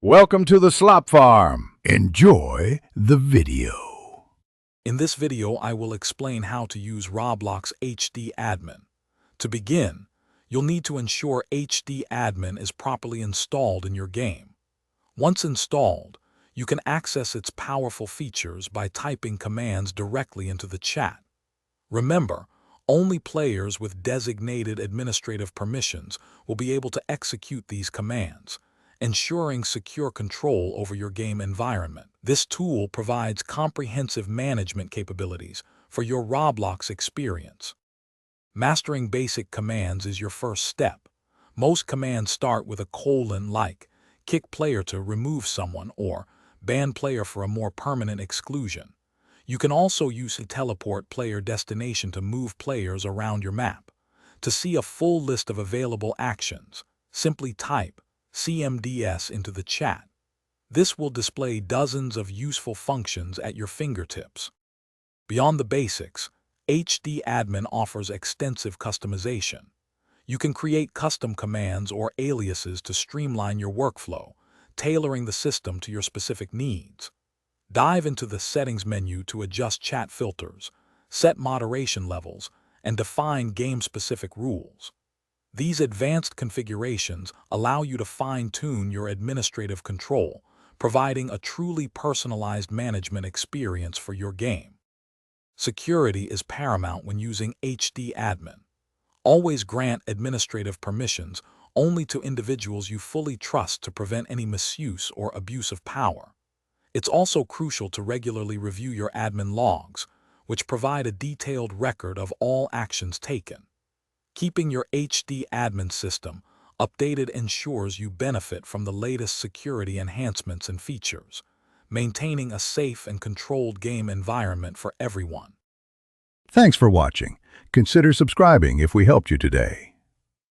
Welcome to the Slop Farm. Enjoy the video. In this video, I will explain how to use Roblox HD Admin. To begin, you'll need to ensure HD Admin is properly installed in your game. Once installed, you can access its powerful features by typing commands directly into the chat. Remember, only players with designated administrative permissions will be able to execute these commands, ensuring secure control over your game environment. This tool provides comprehensive management capabilities for your Roblox experience. Mastering basic commands is your first step. Most commands start with a colon like kick player to remove someone or ban player for a more permanent exclusion. You can also use a teleport player destination to move players around your map. To see a full list of available actions, simply type CMDS into the chat. This will display dozens of useful functions at your fingertips. Beyond the basics, HD Admin offers extensive customization. You can create custom commands or aliases to streamline your workflow, tailoring the system to your specific needs. Dive into the Settings menu to adjust chat filters, set moderation levels, and define game-specific rules. These advanced configurations allow you to fine-tune your administrative control, providing a truly personalized management experience for your game. Security is paramount when using HD Admin. Always grant administrative permissions only to individuals you fully trust to prevent any misuse or abuse of power. It's also crucial to regularly review your admin logs, which provide a detailed record of all actions taken. Keeping your HD Admin system updated ensures you benefit from the latest security enhancements and features, maintaining a safe and controlled game environment for everyone. Thanks for watching. Consider subscribing if we helped you today.